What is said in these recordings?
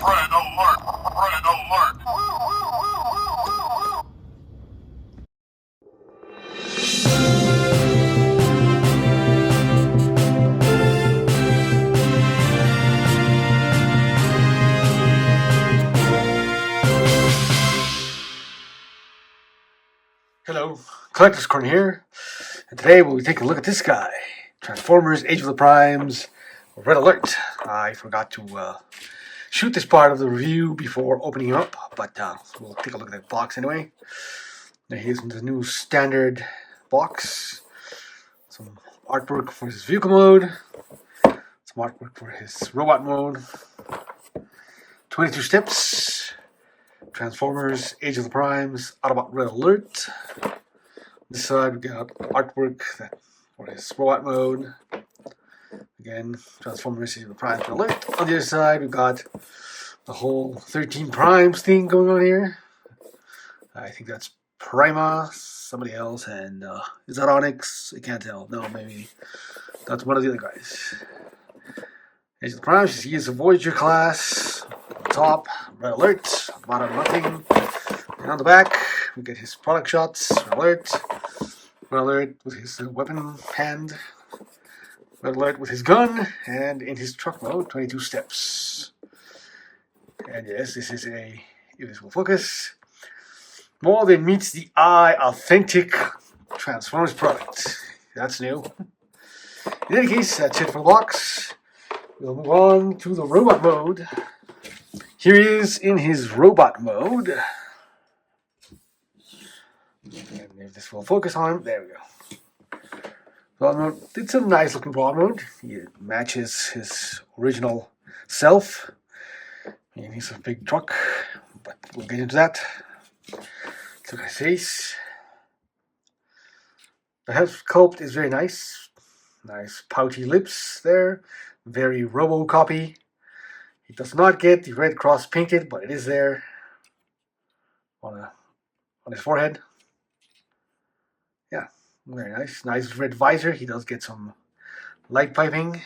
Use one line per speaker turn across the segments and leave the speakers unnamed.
Red alert! Red alert!
Hello, Collector's Corner here, and today we'll be taking a look at this guy, Transformers Age of the Primes, Red Alert. I forgot to shoot this part of the review before opening him up, but we'll take a look at that box anyway. Now here's the new standard box, some artwork for his vehicle mode, some artwork for his robot mode, 22 steps, Transformers Age of the Primes, Autobot Red Alert. This side we got artwork for his robot mode. Again, Transformers Age of the Primes Red Alert. On the other side we got the whole 13 Primes thing going on here. I think that's Prima, somebody else, and is that Onyx? I can't tell. No, maybe that's one of the other guys. Age of the Primes, he is a Voyager class. On the top, Red Alert, bottom nothing. And on the back, we get his product shots, Red Alert with his weapon hand, Red Alert with his gun, and in his truck mode, 22 steps. And yes, this is if this will focus, more than meets the eye authentic Transformers product. That's new. In any case, that's it for the box. We'll move on to the robot mode. Here he is in his robot mode. And if this will focus on him, there we go. Robot mode, it's a nice looking robot mode. It matches his original self. And he's a big truck, but we'll get into that. Look at his face. The head sculpt is very nice. Nice pouty lips there. Very Robo-copy. He does not get the red cross painted, but it is there on his forehead. Yeah, very nice. Nice red visor. He does get some light piping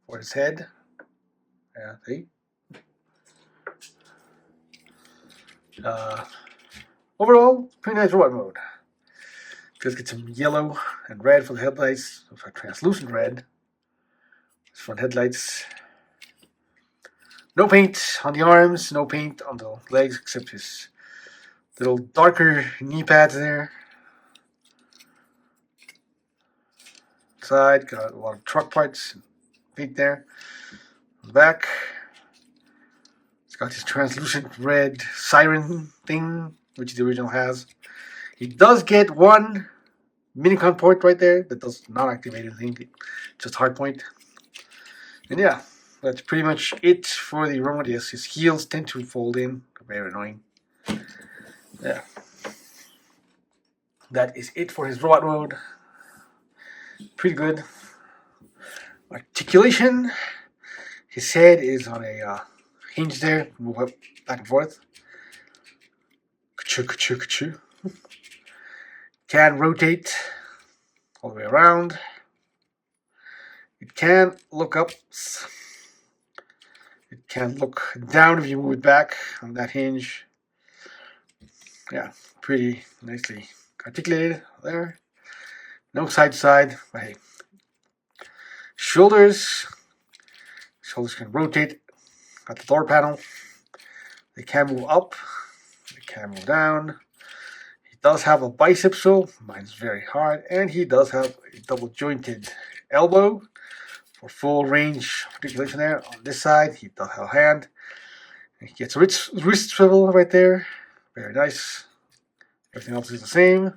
for his head. Yeah, see? Overall, pretty nice robot mode. Just get some yellow and red for the headlights, for translucent red. Front headlights. No paint on the arms, no paint on the legs except his little darker knee pads there. Side, got a lot of truck parts, paint there. On the back, it's got his translucent red siren thing, which the original has. He does get one minicon port right there that does not activate anything, just hardpoint. And yeah, that's pretty much it for the remote. Yes, his heels tend to fold in, very annoying. Yeah, that is it for his robot mode. Pretty good. Articulation, his head is on a hinge there, move up, back and forth. Ka-choo, ka-choo, ka-choo. Can rotate all the way around. It can look up. It can look down if you move it back on that hinge. Yeah, pretty nicely articulated there. No side to side, but hey. Shoulders can rotate. Got the door panel. They can move up. They can move down. Does have a bicep, so mine's very hard, and he does have a double jointed elbow for full range articulation there. On this side, he does have a hand. And he gets a wrist swivel right there. Very nice. Everything else is the same.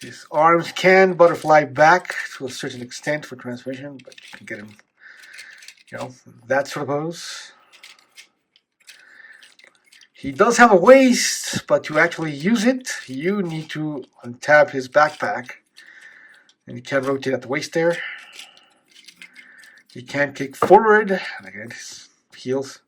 His arms can butterfly back to a certain extent for transmission, but you can get him, that sort of pose. He does have a waist, but to actually use it, you need to untap his backpack. And he can rotate at the waist there. He can kick forward, and again, his heels.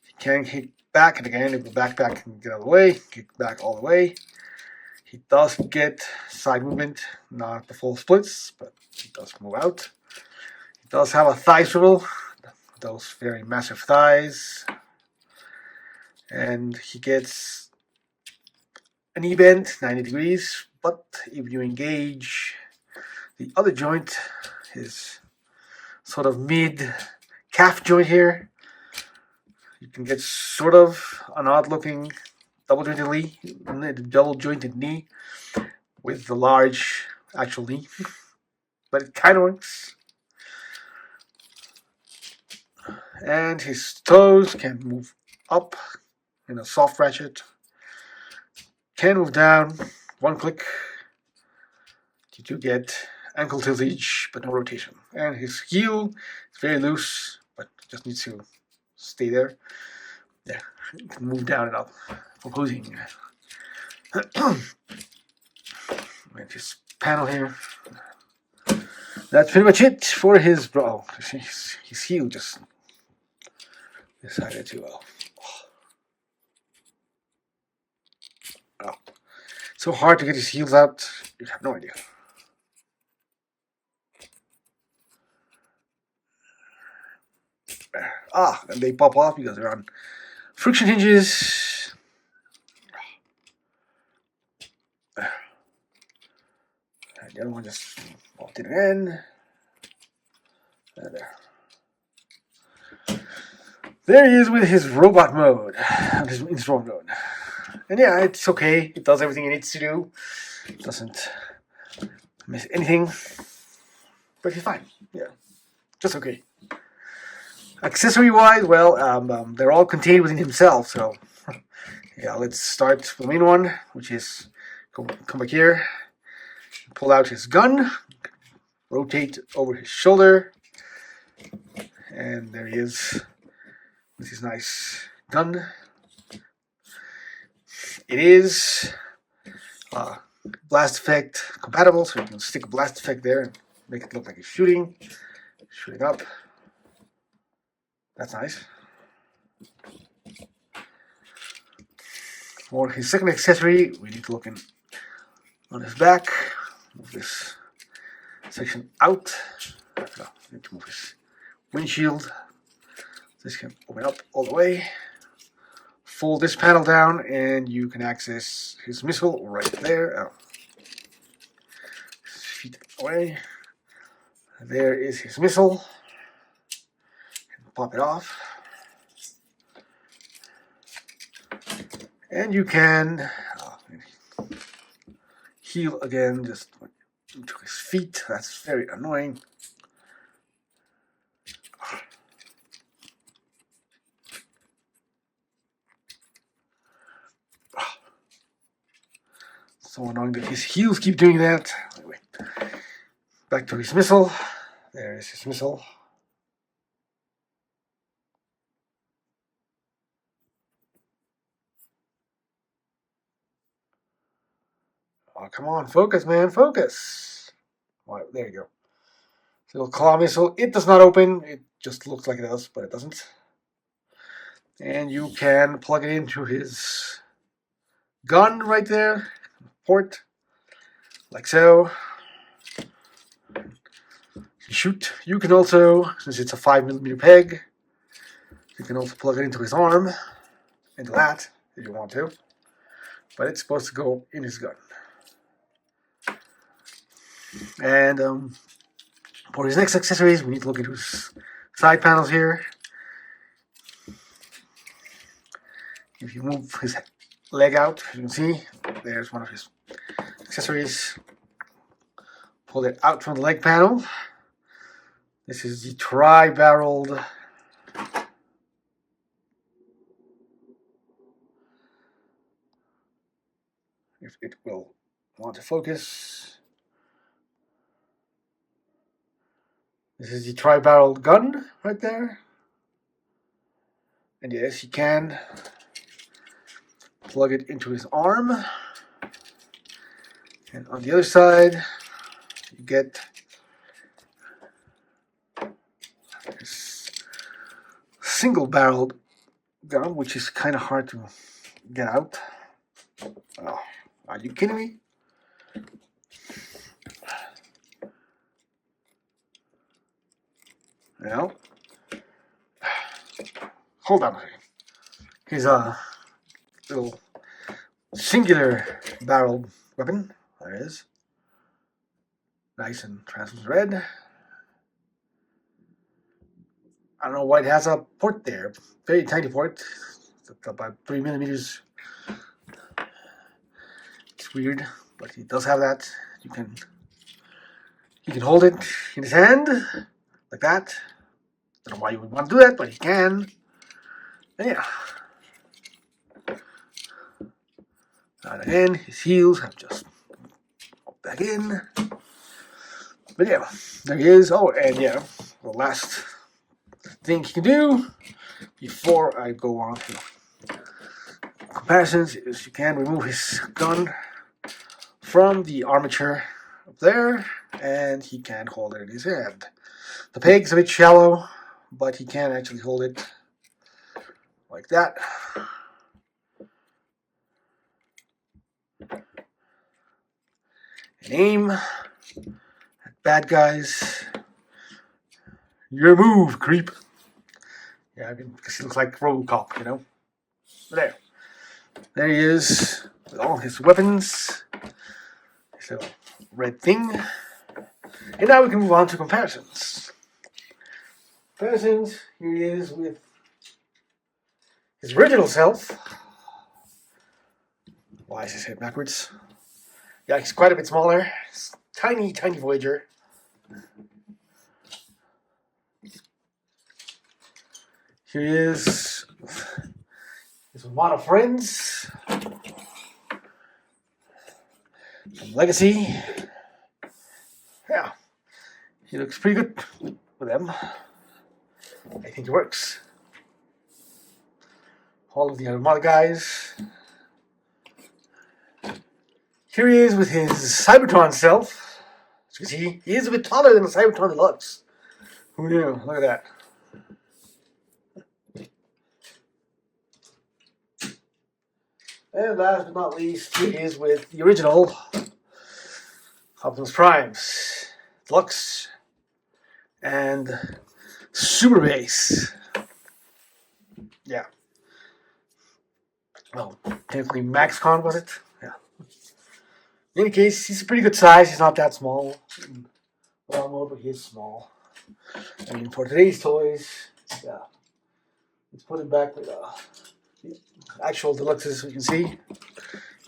He can kick back, and again, if the backpack can get out of the way, kick back all the way. He does get side movement, not the full splits, but he does move out. Does have a thigh swivel, those very massive thighs, and he gets a knee bend 90 degrees, but if you engage the other joint, his sort of mid calf joint here, you can get sort of an odd looking double jointed knee with the large actual knee, but it kind of works. And his toes can move up in a soft ratchet, can move down one click. You do get ankle tiltage, but no rotation. And his heel is very loose, but just needs to stay there. Yeah, you can move down and up for posing. And his panel here. That's pretty much it for his bro. His heel just decided to. So hard to get his heels out. You have no idea. And they pop off because they're on friction hinges. And the other one just popped in again. And there he is with his robot mode, his robot mode. And yeah, it's okay. It does everything it needs to do. It doesn't miss anything. But he's fine. Yeah, just okay. Accessory-wise, well, they're all contained within himself. So, yeah, let's start with the main one, which is come back here, pull out his gun, rotate over his shoulder, and there he is with his nice gun. It is blast effect compatible, so you can stick a blast effect there and make it look like he's shooting up. That's nice. For his second accessory, we need to look on his back. Move this section out. I need to move his windshield. This can open up all the way. Fold this panel down, and you can access his missile right there. His feet away. There is his missile. Pop it off. And you can heal again, just into his feet. That's very annoying. So annoying that his heels keep doing that. Anyway, back to his missile. There is his missile. Oh, come on, focus, man, focus. All right, there you go. Little claw missile. It does not open. It just looks like it does, but it doesn't. And you can plug it into his gun right there. Port. Like so. Shoot. You can also, since it's a 5mm peg, you can also plug it into his arm. Into that, if you want to. But it's supposed to go in his gun. And for his next accessories, we need to look into his side panels here. If you move his leg out, you can see there's one of his accessories. Pull it out from the leg panel. This is the tri-barreled if it will want to focus. This is the tri-barreled gun right there. And yes, you can plug it into his arm. And on the other side, you get this single-barreled gun, which is kind of hard to get out. Oh, are you kidding me? You know? Hold on a second. Here's a little singular barreled weapon. There it is. Nice and translucent red. I don't know why it has a port there. Very tiny port. It's about 3 millimeters. It's weird, but he does have that. He can hold it in his hand like that. Don't know why you would want to do that, but he can. And yeah. And again, his heels have just back in. But yeah, there he is. Oh, and yeah, the last thing he can do before I go on to comparisons is you can remove his gun from the armature up there, and he can hold it in his hand. The peg's a bit shallow, but he can actually hold it like that. And aim at bad guys. Your move, creep. Yeah, I mean, because he looks like Robocop, you know. But there he is with all his weapons. This little red thing. And now we can move on to comparisons. Comparisons, here he is with his original self. Why is his head backwards? Yeah, he's quite a bit smaller. He's tiny, tiny Voyager. Here he is. His Armada friends. Some Legacy. Yeah. He looks pretty good with them. I think it works. All of the Armada guys. Here he is with his Cybertron self. As you can see, he is a bit taller than the Cybertron Deluxe. Who knew? Look at that. And last but not least, here he is with the original Optimus Primes, Deluxe, and Super Base. Yeah. Well, technically MaxCon, was it? Yeah. In any case, he's a pretty good size. He's not that small. Well, but he is small. I mean, for today's toys, yeah. Let's put it back with the actual Deluxes, so you can see.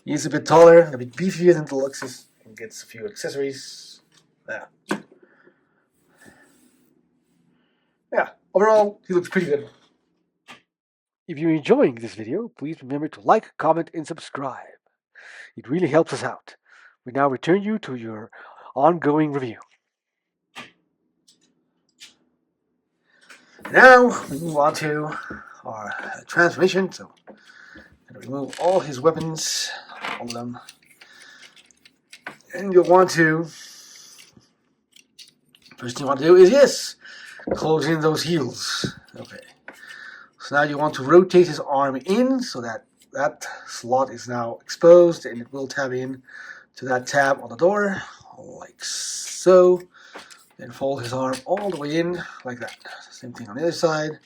He's a bit taller, a bit beefier than Deluxes, and gets a few accessories. Yeah. Yeah, overall, he looks pretty good. If you're enjoying this video, please remember to like, comment, and subscribe. It really helps us out. We now return you to your ongoing review. Now, we move on to our transformation. So, I'm going to remove all his weapons, all of them. And you'll want to, first thing you want to do is, yes, close in those heels. Okay. So now you want to rotate his arm in so that that slot is now exposed, and it will tab in to that tab on the door, like so. Then fold his arm all the way in, like that. Same thing on the other side.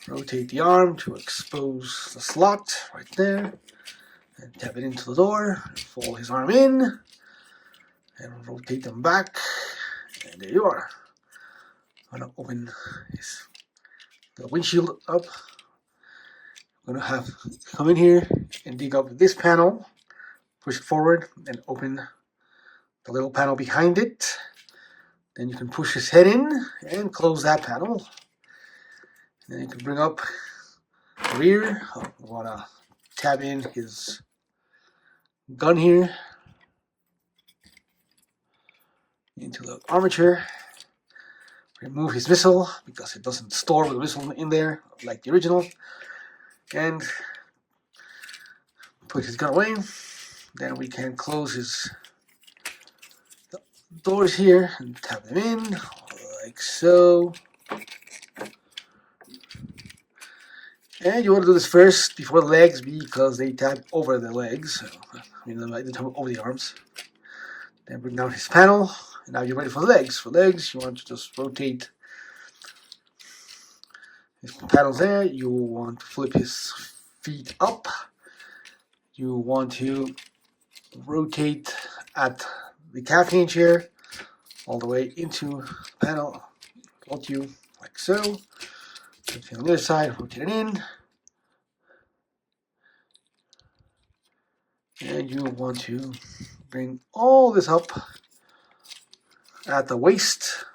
Rotate the arm to expose the slot right there. And tap it into the door. Fold his arm in. And rotate them back. And there you are. I'm going to open the windshield up. I'm going to have come in here and dig up this panel. Push it forward and open the little panel behind it. Then you can push his head in and close that panel. And then you can bring up the rear. We want to tab in his gun here into the armature. Remove his missile because it doesn't store with the missile in there like the original. And put his gun away. Then we can close his doors here and tap them in like so. And you want to do this first before the legs because they tab over the legs. I mean, they tab over the arms. Then bring down his panel, and now you're ready for the legs. For legs, you want to just rotate His panels there. You want to flip his feet up. You want to rotate at the caffeine chair all the way into the panel. Want you like so. On the other side, rotate it in. And you want to bring all this up at the waist.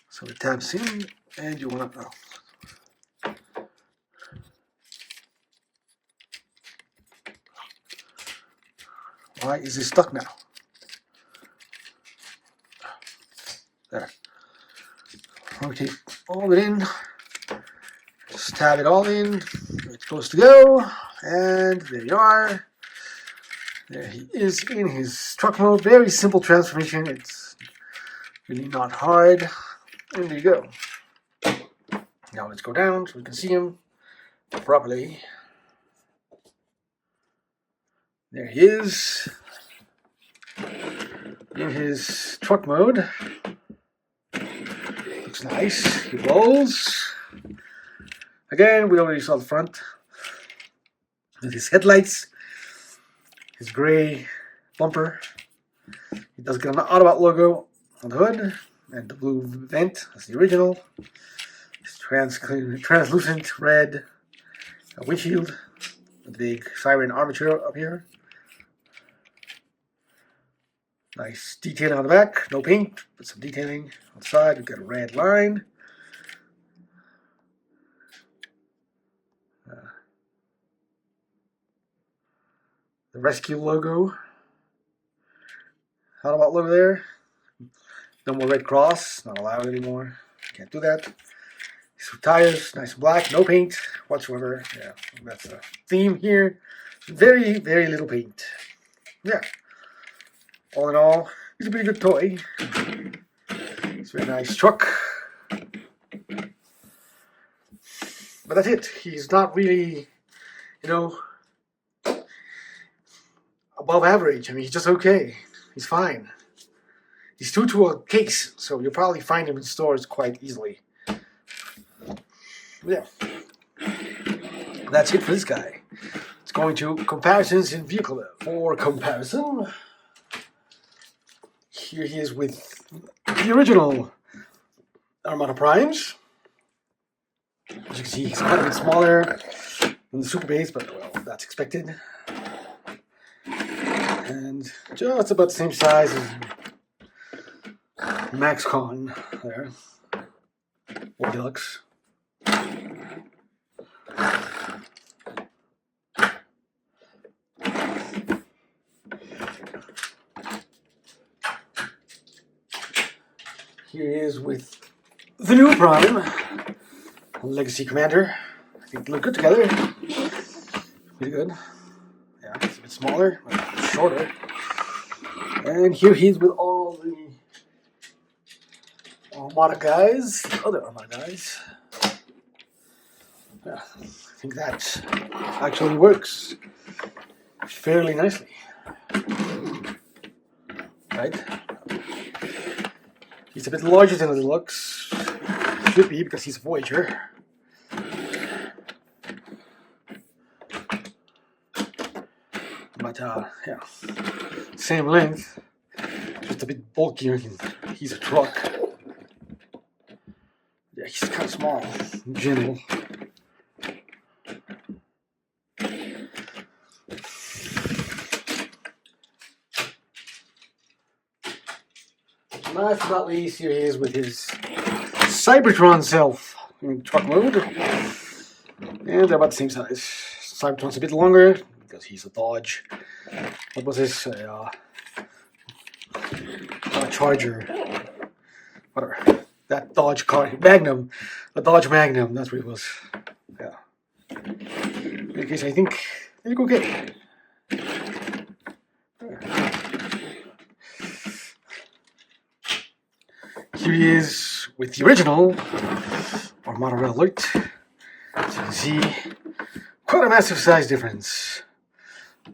So it taps in, and you want to. Why is it stuck now? There. Rotate all of it in. Just tab it all in. It's supposed to go. And there you are. There he is in his truck mode. Very simple transformation. It's really not hard. And there you go. Now let's go down so we can see him properly. There he is in his truck mode. Looks nice. He rolls. Again, we already saw the front with his headlights, his gray bumper. He does get an Autobot logo on the hood and the blue vent. That's the original. His translucent red windshield with the big siren armature up here. Nice detailing on the back, no paint, but some detailing on the side. We've got a red line. The rescue logo. How about logo there? No more red cross, not allowed anymore. Can't do that. These tires, nice and black, no paint whatsoever. Yeah, that's the theme here. Very, very little paint. Yeah. All in all, it's a pretty good toy. It's a very nice truck. But that's it. He's not really, above average. I mean, he's just okay. He's fine. He's true to a case, so you'll probably find him in stores quite easily. Yeah. That's it for this guy. Let's go into comparisons in vehicle. For comparison, here he is with the original Armada Primes. As you can see, he's quite a bit smaller than the Super Base, but well, that's expected. And just about the same size as Max Con there, or Deluxe. Here he is with the new Prime, Legacy Commander. I think they look good together. Pretty good. Yeah, it's a bit smaller, but shorter. And here he's with all the Armada guys, other Armada guys. Yeah, I think that actually works fairly nicely. Right? He's a bit larger than the Deluxe. Should be because he's a Voyager. But yeah, same length, just a bit bulkier. He's a truck. Yeah, he's kind of small in general. Last but not least, here he is with his Cybertron self in truck mode. And they're about the same size. Cybertron's a bit longer because he's a Dodge. What was this? Charger. Whatever. That Dodge car. Magnum. A Dodge Magnum. That's what it was. Yeah. In any case, I think they look okay. Here he is with the original Armada Red Alert. So you can see quite a massive size difference.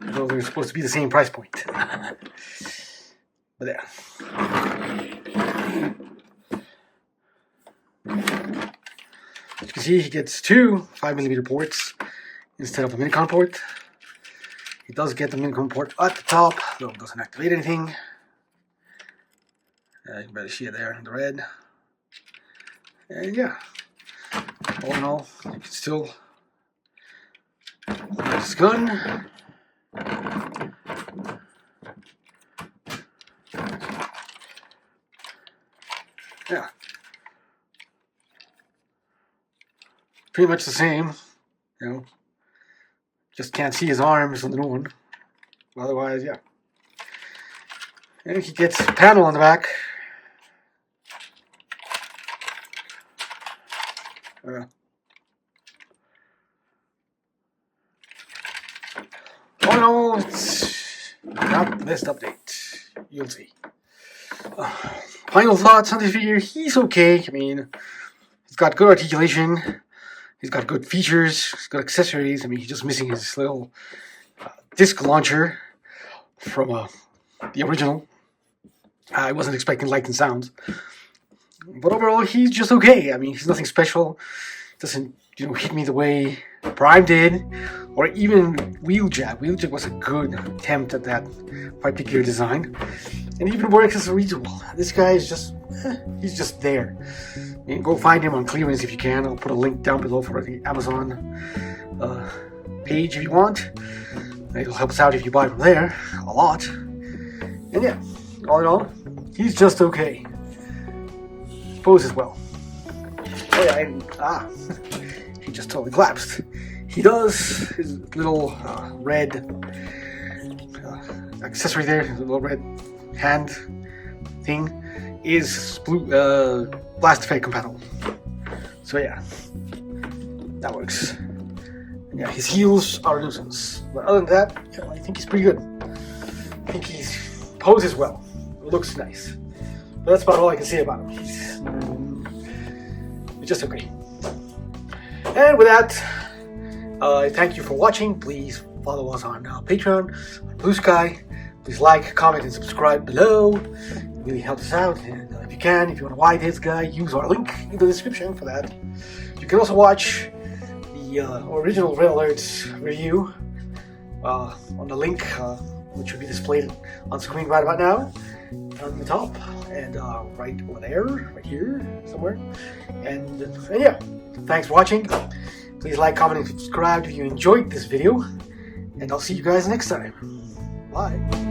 Although they're supposed to be the same price point. But yeah. As you can see, he gets two 5mm ports instead of a minicon port. He does get the minicon port at the top, though it doesn't activate anything. You can better see it there in the red. And yeah, all in all, you can still hold this gun. Yeah, pretty much the same, you know. Just can't see his arms on the new one. Otherwise, yeah. And he gets a panel on the back. Oh no, it's not the best update. You'll see. Final thoughts on this figure. He's okay. I mean, he's got good articulation. He's got good features. He's got accessories. I mean, he's just missing his little disc launcher from the original. I wasn't expecting light and sounds. But overall, he's just okay. I mean, he's nothing special. Doesn't, hit me the way Prime did, or even Wheeljack. Wheeljack was a good attempt at that particular design, and even works as a retool. This guy is just, he's just there. You can go find him on clearance if you can. I'll put a link down below for the Amazon page if you want. It'll help us out if you buy from there, a lot. And yeah, all in all, he's just okay. Poses well. Oh yeah, and he just totally collapsed. He does his little red accessory there, his little red hand thing, is blast effect compatible. So yeah, that works. And yeah, his heels are nuisance, but other than that, I think he's pretty good. I think he poses well, looks nice. But that's about all I can say about him. He's just okay. And with that, thank you for watching. Please follow us on Patreon, on Blue Sky. Please like, comment, and subscribe below. It really helps us out. And if you want to buy this guy, use our link in the description for that. You can also watch the original Red Alerts review on the link, which will be displayed on screen right about now, on the top, and right over there, right here, somewhere. And yeah, thanks for watching. Please like, comment, and subscribe if you enjoyed this video, and I'll see you guys next time. Bye.